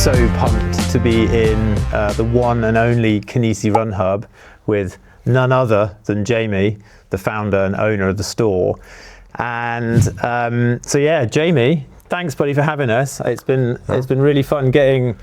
so pumped to be in the one and only Kinisi Run Hub with none other than Jamie, the founder and owner of the store. And so yeah, Jamie, thanks buddy for having us. It's been really fun getting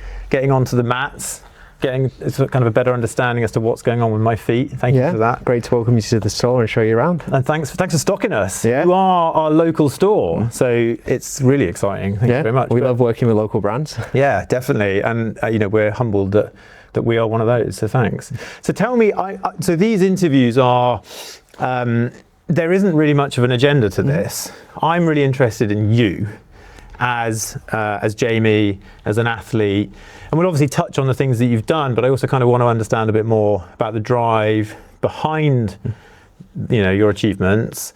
onto the mats, getting kind of a better understanding as to what's going on with my feet. Thank you for that. Great to welcome you to the store and show you around. And thanks for stocking us. Yeah. You are our local store, so it's really exciting. Thank you very much. We love working with local brands. Yeah, definitely. And you know, we're humbled that we are one of those. So thanks. So tell me, so these interviews are. There isn't really much of an agenda to this. I'm really interested in you as Jamie, as an athlete, and we'll obviously touch on the things that you've done, but I also kind of want to understand a bit more about the drive behind, you know, your achievements.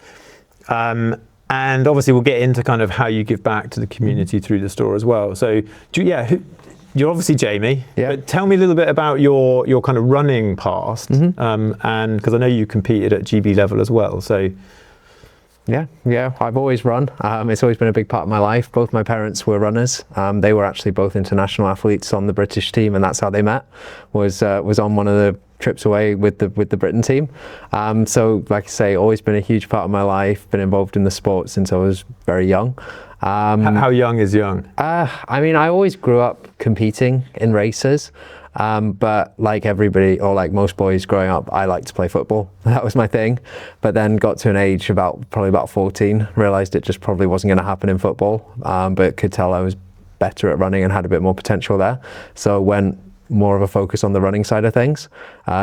And obviously we'll get into kind of how you give back to the community through the store as well. So you're obviously Jamie, but tell me a little bit about your kind of running past, and because I know you competed at GB level as well. So yeah, I've always run. It's always been a big part of my life. Both my parents were runners. They were actually both international athletes on the British team, and that's how they met. Was on one of the trips away with the Britain team. So like I say, always been a huge part of my life. Been involved in the sport since I was very young. How young is young? I mean, I always grew up competing in races, but like everybody, or like most boys growing up, I liked to play football. That was my thing. But then got to an age probably about 14, realised it just probably wasn't going to happen in football, but could tell I was better at running and had a bit more potential there. So went more of a focus on the running side of things.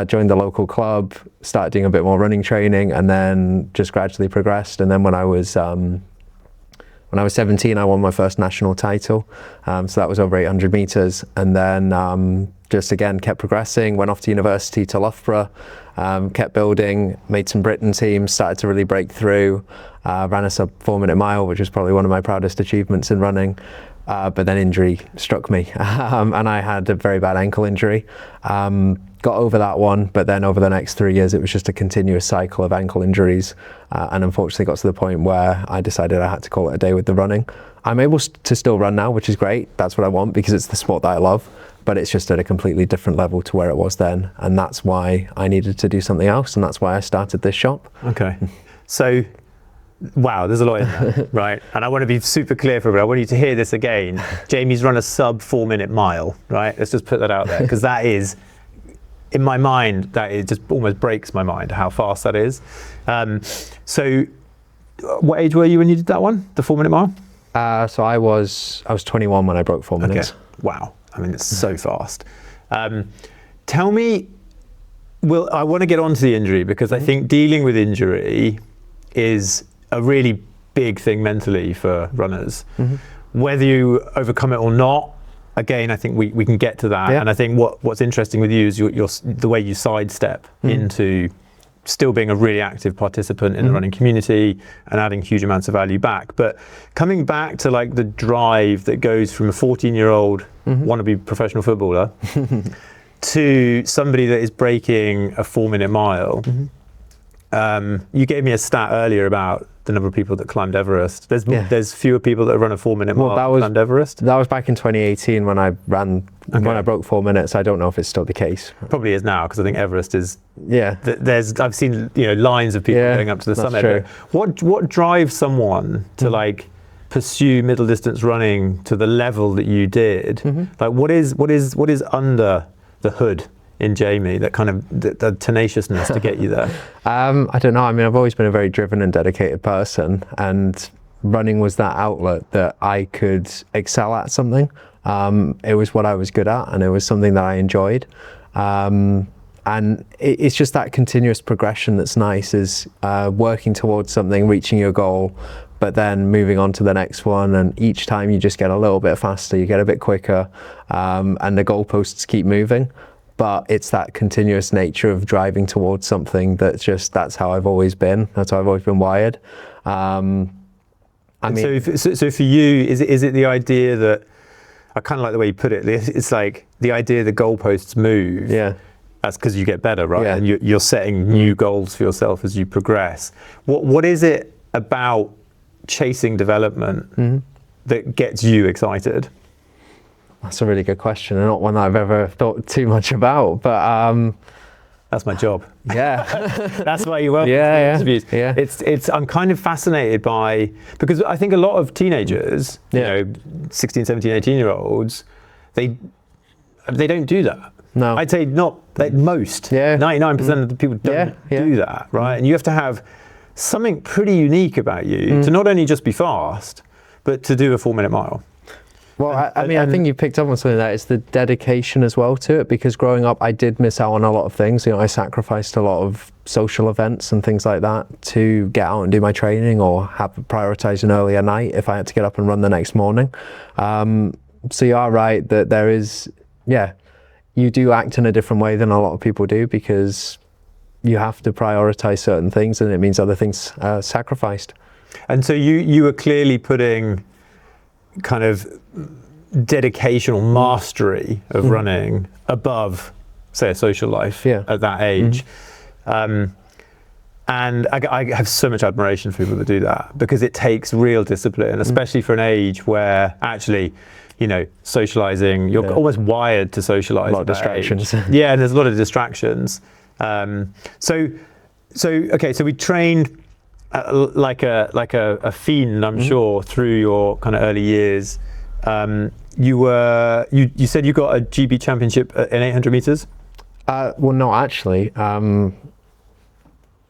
Joined the local club, started doing a bit more running training, and then just gradually progressed. And then when I was 17, I won my first national title. So that was over 800 meters. And then just again, kept progressing, went off to university to Loughborough, kept building, made some Britain teams, started to really break through, ran a sub-4 minute mile, which was probably one of my proudest achievements in running. But then injury struck me, and I had a very bad ankle injury. Got over that one, but then over the next 3 years, it was just a continuous cycle of ankle injuries, and unfortunately got to the point where I decided I had to call it a day with the running. I'm able to still run now, which is great. That's what I want because it's the sport that I love, but it's just at a completely different level to where it was then, and that's why I needed to do something else, and that's why I started this shop. Okay, so wow, there's a lot in there, right? And I want to be super clear for everybody. I want you to hear this again. Jamie's run a sub-4 minute mile, right? Let's just put that out there, because that is, in my mind, that it just almost breaks my mind how fast that is. So what age were you when you did that one, the 4 minute mile? So I was 21 when I broke 4 minutes. Okay. Wow, I mean, it's so fast. Tell me, I want to get onto the injury, because I think dealing with injury is a really big thing mentally for runners. Whether you overcome it or not, again, I think we can get to that. And I think what's interesting with you is the way you sidestep into still being a really active participant in the running community and adding huge amounts of value back. But coming back to like the drive that goes from a 14-year-old wannabe professional footballer to somebody that is breaking a 4 minute mile. You gave me a stat earlier about the number of people that climbed Everest. There's fewer people that run a 4 minute mile that climbed Everest. That was back in 2018 when I ran, when I broke 4 minutes. I don't know if it's still the case. Probably is now, because I think Everest is, I've seen, you know, lines of people going up to the summit. True. What drives someone to like pursue middle distance running to the level that you did? Like what is under the hood in Jamie, that kind of the tenaciousness to get you there? I don't know. I mean, I've always been a very driven and dedicated person, and running was that outlet that I could excel at something. It was what I was good at, and it was something that I enjoyed. And it's just that continuous progression that's nice, is working towards something, reaching your goal, but then moving on to the next one, and each time you just get a little bit faster, you get a bit quicker, and the goalposts keep moving. But it's that continuous nature of driving towards something that's how I've always been. That's how I've always been wired. I mean, so for you, is it the idea that, I kind of like the way you put it, it's like the idea the goalposts move. Yeah. That's because you get better, right? Yeah. And you're setting new goals for yourself as you progress. What is it about chasing development that gets you excited? That's a really good question, and not one that I've ever thought too much about. But that's my job. Yeah, that's why you welcome yeah, to interviews. Yeah. It's I'm kind of fascinated by, because I think a lot of teenagers, you know, 16, 17, 18-year-olds, they don't do that. No, I'd say not like most. 99% of the people don't do that, right? And you have to have something pretty unique about you to not only just be fast, but to do a 4-minute mile. Well, I mean, I think you picked up on something that it's the dedication as well to it, because growing up, I did miss out on a lot of things. You know, I sacrificed a lot of social events and things like that to get out and do my training, or prioritize an earlier night if I had to get up and run the next morning. So you are right that there is, you do act in a different way than a lot of people do, because you have to prioritize certain things, and it means other things are sacrificed. And so you were clearly putting kind of dedication or mastery of running above, say, a social life at that age. And I have so much admiration for people that do that, because it takes real discipline, especially for an age where actually, you know, socializing, you're almost wired to socialize. A lot of distractions. Yeah, and there's a lot of distractions. So we trained like a fiend, I'm sure, through your kind of early years. You said you got a GB championship in 800 meters? Well, no, actually.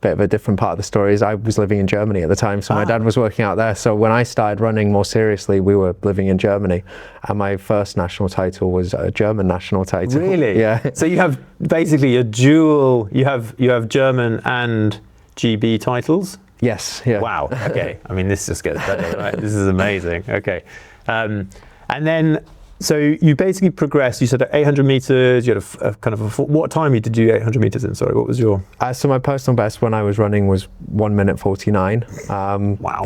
Bit of a different part of the story is I was living in Germany at the time, so my dad was working out there. So when I started running more seriously, we were living in Germany, and my first national title was a German national title. Really? Yeah. So you have basically a dual. You have German and GB titles. Yes. Yeah. Wow. Okay. I mean, this just gets better, right? This is amazing. Okay. And then. So you basically progressed. You said at 800 meters, you had a kind of what time did you do 800 meters in? Sorry, what was your? So my personal best when I was running was 1:49. Wow.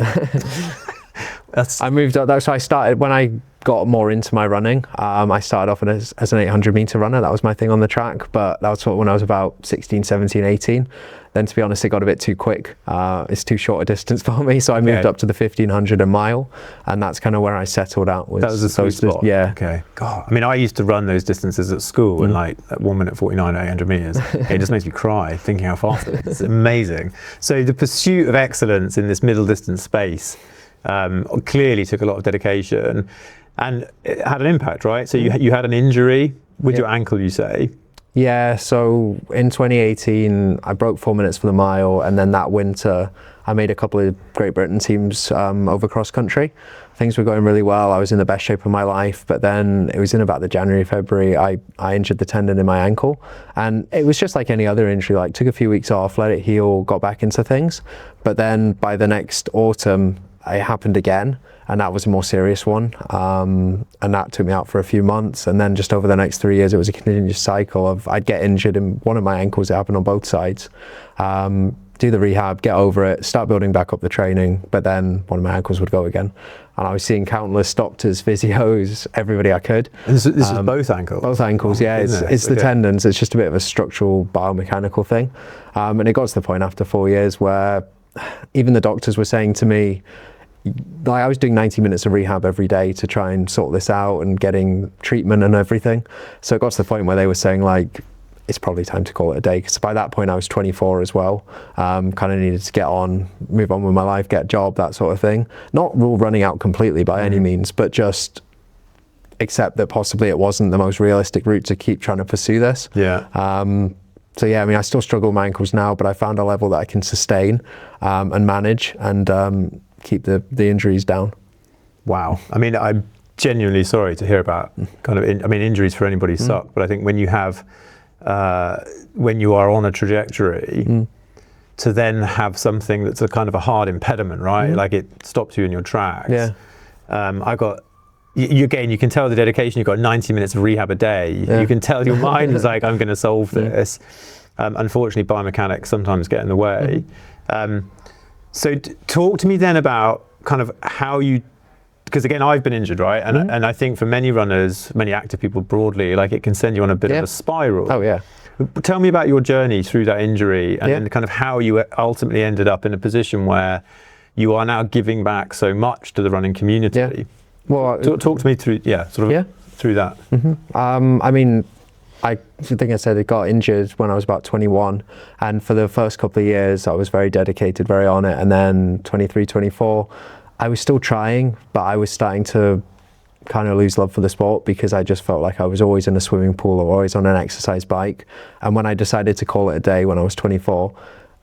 I moved up. So I started when I got more into my running. I started off as an 800 meter runner. That was my thing on the track. But that was when I was about 16, 17, 18. Then, to be honest, it got a bit too quick. It's too short a distance for me, so I moved up to the 1500 a mile, and that's kind of where I settled out. That was a sweet spot. Yeah. Okay. God, I mean, I used to run those distances at school, and like at 1:49 at 800 meters, it just makes me cry thinking how fast it is. It's amazing. So the pursuit of excellence in this middle distance space clearly took a lot of dedication, and it had an impact, right? So you had an injury with your ankle, you say. Yeah, so in 2018, I broke 4 minutes for the mile, and then that winter, I made a couple of Great Britain teams over cross country. Things were going really well. I was in the best shape of my life, but then it was in about the January, February, I injured the tendon in my ankle, and it was just like any other injury, like took a few weeks off, let it heal, got back into things. But then by the next autumn, it happened again, and that was a more serious one, and that took me out for a few months. And then just over the next 3 years, it was a continuous cycle of I'd get injured in one of my ankles. It happened on both sides. Do the rehab, get over it, start building back up the training, but then one of my ankles would go again. And I was seeing countless doctors, physios, everybody I could. And this is both ankles? Both ankles, yeah. It's the tendons. It's just a bit of a structural biomechanical thing. And it got to the point after 4 years where even the doctors were saying to me, like, I was doing 90 minutes of rehab every day to try and sort this out and getting treatment and everything. So it got to the point where they were saying, like, it's probably time to call it a day. Because by that point I was 24 as well. Kind of needed to move on with my life, get a job, that sort of thing. Not rule running out completely by any means, but just accept that possibly it wasn't the most realistic route to keep trying to pursue this. Yeah. So yeah, I mean, I still struggle with my ankles now, but I found a level that I can sustain and manage and keep the injuries down. Wow. I mean, I'm genuinely sorry to hear about injuries for anybody suck, but I think when you have, when you are on a trajectory, to then have something that's a kind of a hard impediment, right? Like it stops you in your tracks. Yeah. You can tell the dedication. You've got 90 minutes of rehab a day. You can tell your mind is like, I'm going to solve this. Unfortunately, biomechanics sometimes get in the way. So talk to me then about kind of how you, because again, I've been injured, right? And I think for many runners, many active people broadly, like it can send you on a bit of a spiral. Oh yeah. Tell me about your journey through that injury and then kind of how you ultimately ended up in a position where you are now giving back so much to the running community. Well, talk to me through, through that? I mean, I think I said I got injured when I was about 21, and for the first couple of years I was very dedicated, very on it, and then 23, 24, I was still trying, but I was starting to kind of lose love for the sport because I just felt like I was always in a swimming pool or always on an exercise bike. And when I decided to call it a day when I was 24,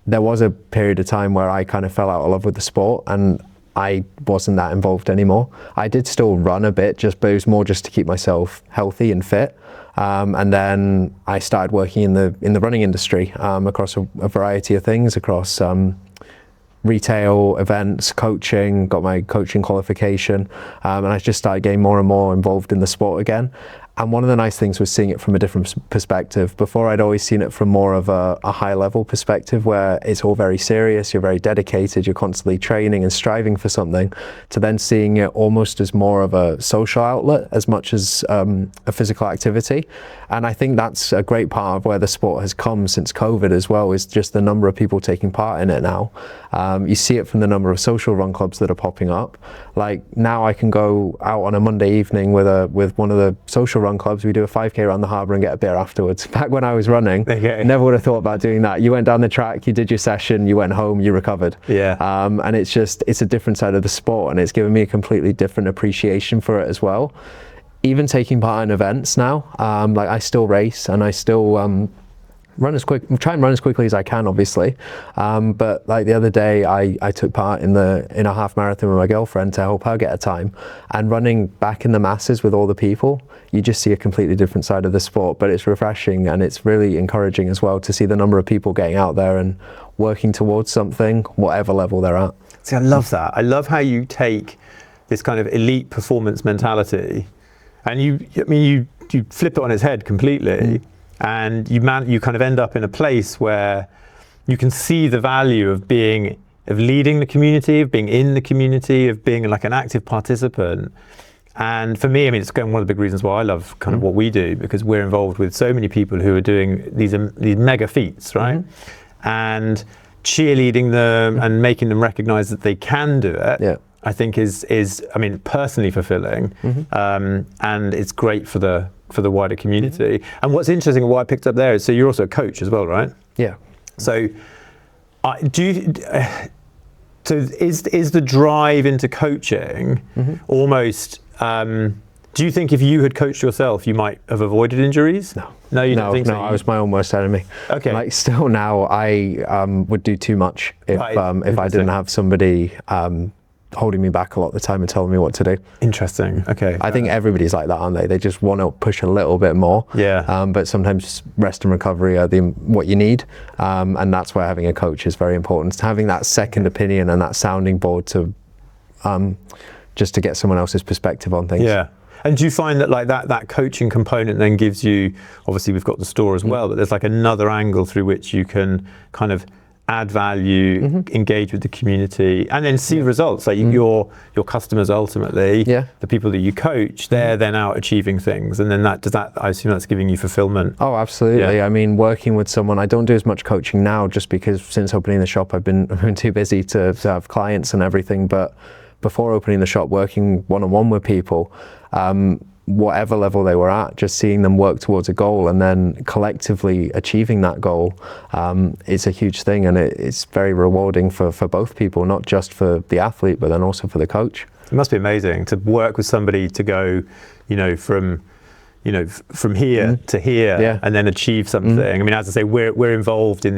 there was a period of time where I kind of fell out of love with the sport and I wasn't that involved anymore. I did still run a bit, but it was more just to keep myself healthy and fit. And then I started working in the running industry across a variety of things, across retail, events, coaching, got my coaching qualification, and I just started getting more and more involved in the sport again. And one of the nice things was seeing it from a different perspective. Before, I'd always seen it from more of a high level perspective where it's all very serious, you're very dedicated, you're constantly training and striving for something, to then seeing it almost as more of a social outlet as much as a physical activity. And I think that's a great part of where the sport has come since COVID as well, is just the number of people taking part in it now. You see it from the number of social run clubs that are popping up. Like now I can go out on a Monday evening with one of the social run clubs. We do a 5K around the harbour and get a beer afterwards. Back when I was running, never would have thought about doing that. You went down the track, you did your session, you went home, you recovered. And it's a different side of the sport, and it's given me a completely different appreciation for it as well. Even taking part in events now, like I still race and I still try and run as quickly as I can, obviously. But like the other day, I took part in a half marathon with my girlfriend to help her get a time. And running back in the masses with all the people, you just see a completely different side of the sport. But it's refreshing and it's really encouraging as well to see the number of people getting out there and working towards something, whatever level they're at. See, I love that. I love how you take this kind of elite performance mentality, and you flip it on its head completely. And you kind of end up in a place where you can see the value of leading the community, of being in the community, of being like an active participant. And for me, I mean, it's one of the big reasons why I love kind of what we do, because we're involved with so many people who are doing these mega feats, right? And cheerleading them and making them recognize that they can do it. I think is I mean, personally fulfilling, and it's great for the wider community. And what's interesting, and what I picked up there is, so you're also a coach as well, right? Yeah. So is the drive into coaching almost, do you think if you had coached yourself, you might have avoided injuries? No, you don't think so? No, I was my own worst enemy. Okay. Like still now, I would do too much if I didn't have somebody holding me back a lot of the time and telling me what to do. Interesting. Okay. I think everybody's like that, aren't they? They just want to push a little bit more. But sometimes rest and recovery are what you need, and that's why having a coach is very important. Having that second opinion and that sounding board to just to get someone else's perspective on things. And do you find that like that coaching component then gives you, obviously we've got the store as well, but there's like another angle through which you can kind of add value, engage with the community, and then see results. Like your customers ultimately, the people that you coach, they're then out achieving things, and then I assume that's giving you fulfillment. Oh, absolutely. I mean, working with someone, I don't do as much coaching now, just because since opening the shop, I've been too busy to have clients and everything. But before opening the shop, working one-on-one with people, whatever level they were at, just seeing them work towards a goal and then collectively achieving that goal is a huge thing, and it's very rewarding for both people, not just for the athlete but then also for the coach. It must be amazing to work with somebody to go, from here to here, and then achieve something. I mean, as I say, we're involved in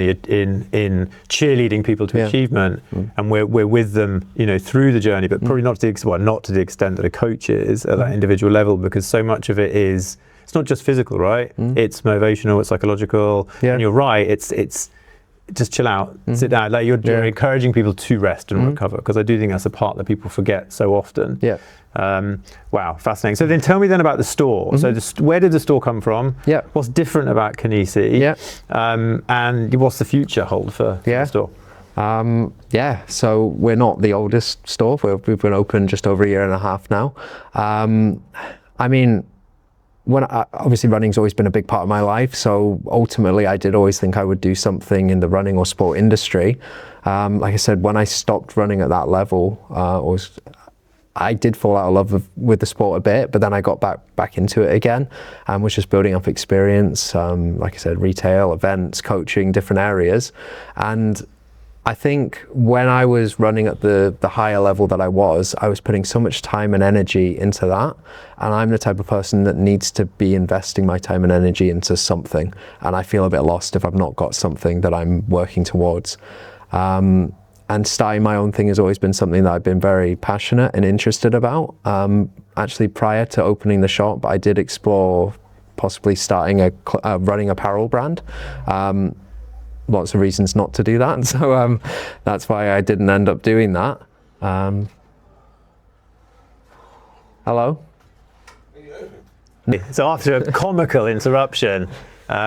cheerleading people to achievement, and we're with them, through the journey, but probably not to the extent that a coach is at that individual level, because so much of it is, it's not just physical, right? It's motivational, it's psychological, and you're right. It's just chill out, sit down. Like you're encouraging people to rest and recover, because I do think that's a part that people forget so often. Wow, fascinating. So then tell me then about the store. So where did the store come from? What's different about Kinisi? And what's the future hold for the store? So we're not the oldest store. We've been open just over a year and a half now. I mean, obviously running's always been a big part of my life, so ultimately I did always think I would do something in the running or sport industry. Like I said, when I stopped running at that level, I did fall out of love with the sport a bit, but then I got back into it again and was just building up experience, like I said, retail, events, coaching, different areas. And I think when I was running at the higher level that I was putting so much time and energy into that. And I'm the type of person that needs to be investing my time and energy into something. And I feel a bit lost if I've not got something that I'm working towards. And starting my own thing has always been something that I've been very passionate and interested about. Actually, prior to opening the shop, I did explore possibly starting a running apparel brand. Lots of reasons not to do that. So that's why I didn't end up doing that. Hello? So after a comical interruption,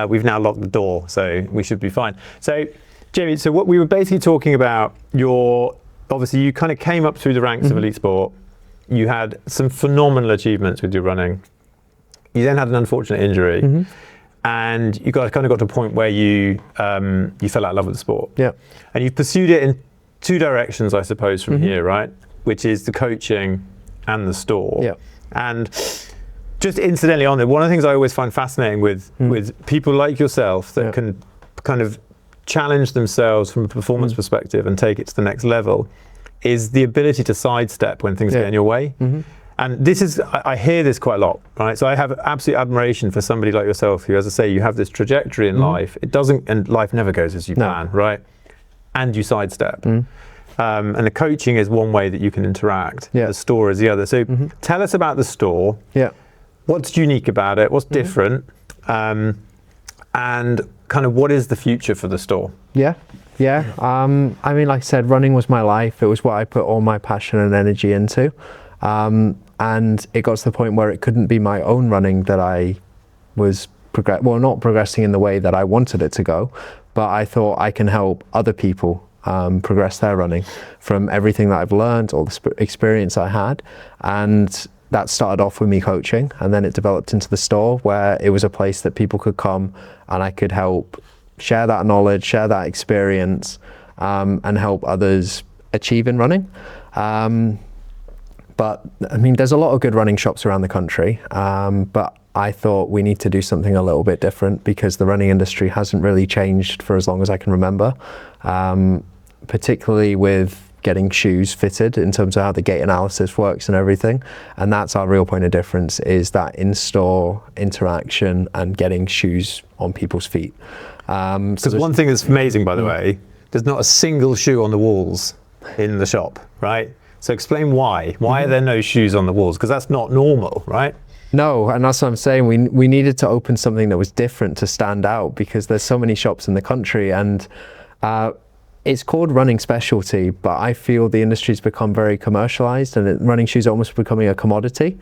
we've now locked the door, so we should be fine. So Jamie, so what we were basically talking about, obviously you kind of came up through the ranks of elite sport. You had some phenomenal achievements with your running. You then had an unfortunate injury, and you kind of got to a point where you fell out of love with the sport. Yeah. And you've pursued it in two directions, I suppose, from here, right? Which is the coaching and the store. Yeah. And just incidentally on there, one of the things I always find fascinating with people like yourself that can kind of challenge themselves from a performance perspective and take it to the next level is the ability to sidestep when things get in your way. And this is, I hear this quite a lot, right? So I have absolute admiration for somebody like yourself who, as I say, you have this trajectory in life. It doesn't, and life never goes as you plan, right? And you sidestep. And the coaching is one way that you can interact. The store is the other. So tell us about the store. What's unique about it? What's different? And kind of what is the future for the store? I mean, like I said, running was my life. It was what I put all my passion and energy into. And it got to the point where it couldn't be my own running that I was not progressing in the way that I wanted it to go, but I thought I can help other people progress their running from everything that I've learned, all the experience I had. And that started off with me coaching, and then it developed into the store where it was a place that people could come and I could help share that knowledge, share that experience, and help others achieve in running. But I mean, there's a lot of good running shops around the country, but I thought we need to do something a little bit different because the running industry hasn't really changed for as long as I can remember, particularly with getting shoes fitted in terms of how the gait analysis works and everything. And that's our real point of difference, is that in-store interaction and getting shoes on people's feet. Because one thing that's amazing, by the way, there's not a single shoe on the walls in the shop, right? So explain why. Why are there no shoes on the walls? Because that's not normal, right? No, and that's what I'm saying. We needed to open something that was different to stand out, because there's so many shops in the country, and it's called running specialty, but I feel the industry's become very commercialized, and running shoes are almost becoming a commodity.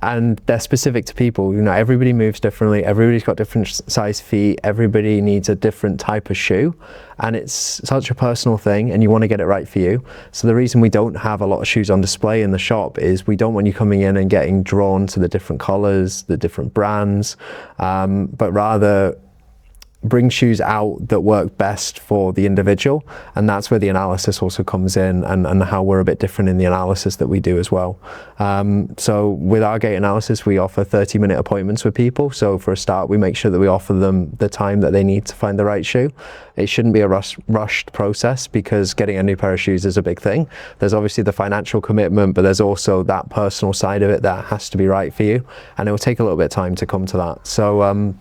And they're specific to people. You know, everybody moves differently. Everybody's got different size feet. Everybody needs a different type of shoe, and it's such a personal thing, and you want to get it right for you. So the reason we don't have a lot of shoes on display in the shop is we don't want you coming in and getting drawn to the different colors, the different brands, but rather bring shoes out that work best for the individual. And that's where the analysis also comes in, and how we're a bit different in the analysis that we do as well. So with our gait analysis, we offer 30-minute appointments with people. So for a start, we make sure that we offer them the time that they need to find the right shoe. It shouldn't be a rushed process, because getting a new pair of shoes is a big thing. There's obviously the financial commitment, but there's also that personal side of it that has to be right for you. And it will take a little bit of time to come to that. So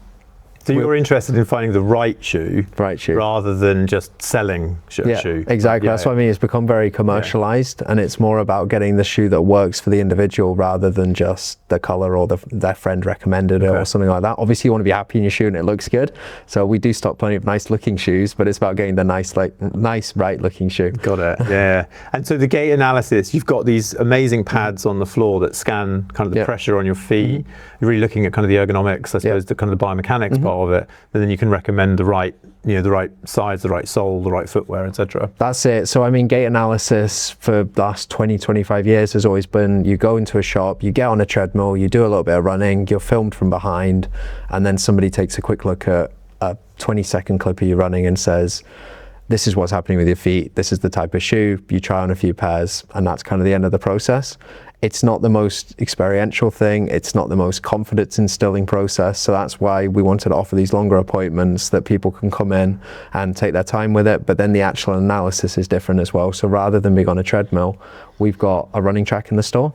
you're interested in finding the right shoe rather than just selling shoe. Exactly. That's what I mean. It's become very commercialized, and it's more about getting the shoe that works for the individual rather than just the color or their friend recommended it or something like that. Obviously, you want to be happy in your shoe and it looks good. So we do stock plenty of nice looking shoes, but it's about getting the nice right looking shoe. Got it. Yeah. And so the gait analysis, you've got these amazing pads on the floor that scan kind of the pressure on your feet. You're really looking at kind of the ergonomics, I suppose, the kind of the biomechanics part of it, and then you can recommend the right size, the right sole, the right footwear, etc. That's it. So I mean, gait analysis for the last 20-25 years has always been, you go into a shop, you get on a treadmill, you do a little bit of running, you're filmed from behind, and then somebody takes a quick look at a 20-second clip of you running and says, this is what's happening with your feet, this is the type of shoe, you try on a few pairs, and that's kind of the end of the process. It's not the most experiential thing, it's not the most confidence instilling process, so that's why we wanted to offer these longer appointments that people can come in and take their time with it. But then the actual analysis is different as well. So rather than being on a treadmill, we've got a running track in the store,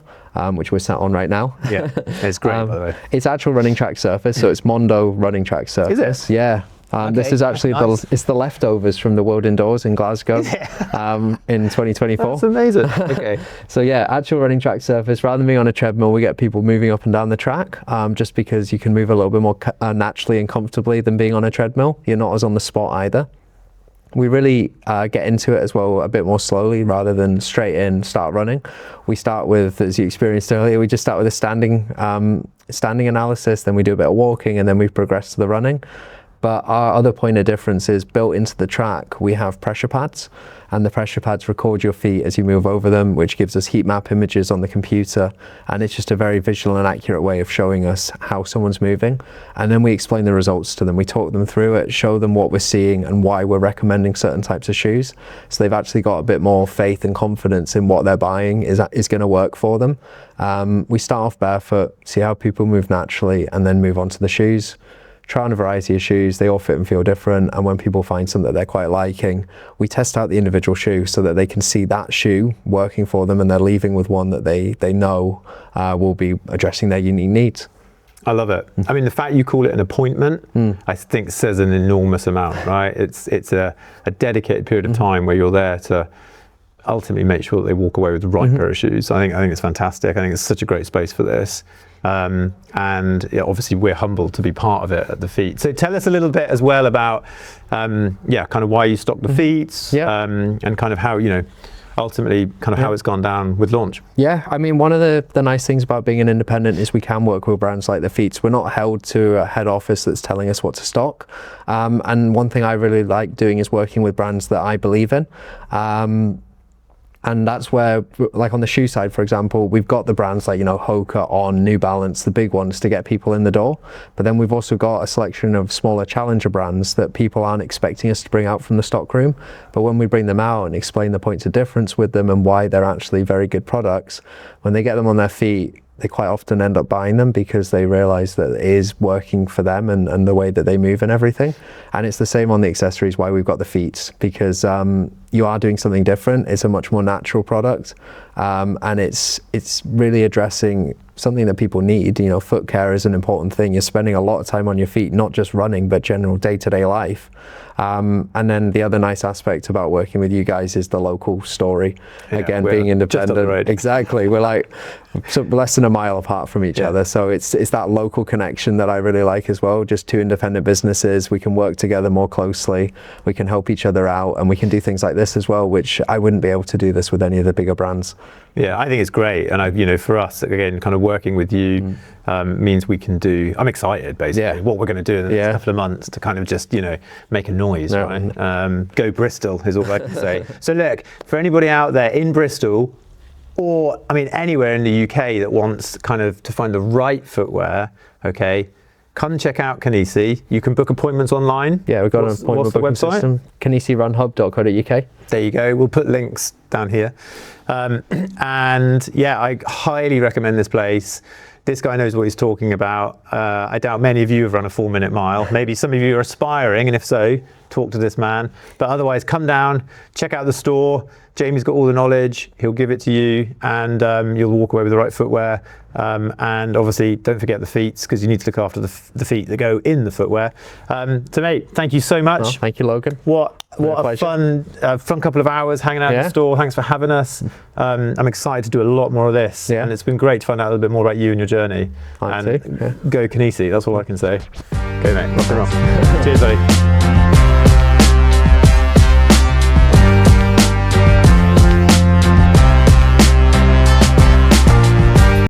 which we're sat on right now. Yeah, it's great, by the way. It's actual running track surface, so it's Mondo running track surface. Is it? Yeah. This is actually nice. it's the leftovers from the World Indoors in Glasgow in 2024. That's amazing. Okay. So yeah, actual running track surface. Rather than being on a treadmill, we get people moving up and down the track, just because you can move a little bit more naturally and comfortably than being on a treadmill. You're not as on the spot either. We really get into it as well a bit more slowly rather than straight in start running. We start with, as you experienced earlier, we just start with a standing analysis, then we do a bit of walking, and then we progress to the running. But our other point of difference is built into the track, we have pressure pads, and the pressure pads record your feet as you move over them, which gives us heat map images on the computer. And it's just a very visual and accurate way of showing us how someone's moving. And then we explain the results to them. We talk them through it, show them what we're seeing and why we're recommending certain types of shoes. So they've actually got a bit more faith and confidence in what they're buying is going to work for them. We start off barefoot, see how people move naturally, and then move on to the shoes. Try on a variety of shoes, they all fit and feel different, and when people find something that they're quite liking, we test out the individual shoe so that they can see that shoe working for them and they're leaving with one that they know will be addressing their unique needs. I love it. I mean, the fact you call it an appointment, I think says an enormous amount, right? It's a dedicated period of time where you're there to ultimately make sure that they walk away with the right pair of shoes. I think it's fantastic. I think it's such a great space for this. And yeah, obviously we're humbled to be part of it at the Feats. So tell us a little bit as well about, kind of why you stocked the Feats, and kind of how, ultimately kind of how it's gone down with launch. Yeah, I mean, one of the nice things about being an independent is we can work with brands like the Feats. We're not held to a head office that's telling us what to stock. And one thing I really like doing is working with brands that I believe in. And that's where, like on the shoe side, for example, we've got the brands like, Hoka, On, New Balance, the big ones to get people in the door. But then we've also got a selection of smaller challenger brands that people aren't expecting us to bring out from the stock room. But when we bring them out and explain the points of difference with them and why they're actually very good products, when they get them on their feet, they quite often end up buying them because they realize that it is working for them and the way that they move and everything. And it's the same on the accessories, why we've got the Feats, because you are doing something different. It's a much more natural product, and it's really addressing something that people need. Foot care is an important thing. You're spending a lot of time on your feet, not just running, but general day-to-day life. And then the other nice aspect about working with you guys is the local story. Yeah, again, being independent. Just up the road. Exactly. We're like less than a mile apart from each other. So it's that local connection that I really like as well. Just two independent businesses. We can work together more closely. We can help each other out, and we can do things like this as well, which I wouldn't be able to do this with any of the bigger brands. Yeah, I think it's great. And for us, again, kind of working with you means we can do, I'm excited basically, what we're going to do in the next couple of months to kind of just, make a noise, right? Go Bristol is all I can say. So look, for anybody out there in Bristol, or anywhere in the UK that wants kind of to find the right footwear, okay, come check out Kinisi. You can book appointments online. Yeah, we've got an appointment booking system. KinisiRunHub.co.uk. There you go. We'll put links down here. And yeah, I highly recommend this place. This guy knows what he's talking about. I doubt many of you have run a 4-minute mile. Maybe some of you are aspiring, and if so, talk to this man. But otherwise, come down, check out the store. Jamie's got all the knowledge. He'll give it to you, and you'll walk away with the right footwear. And obviously, don't forget the Feats, because you need to look after the feet that go in the footwear. So mate, thank you so much. Well, thank you, Logan. What a fun couple of hours hanging out in the store. Thanks for having us. I'm excited to do a lot more of this, and it's been great to find out a little bit more about you and your journey. Go Kinisi, that's all I can say. Go mate, rock and roll. Cheers buddy.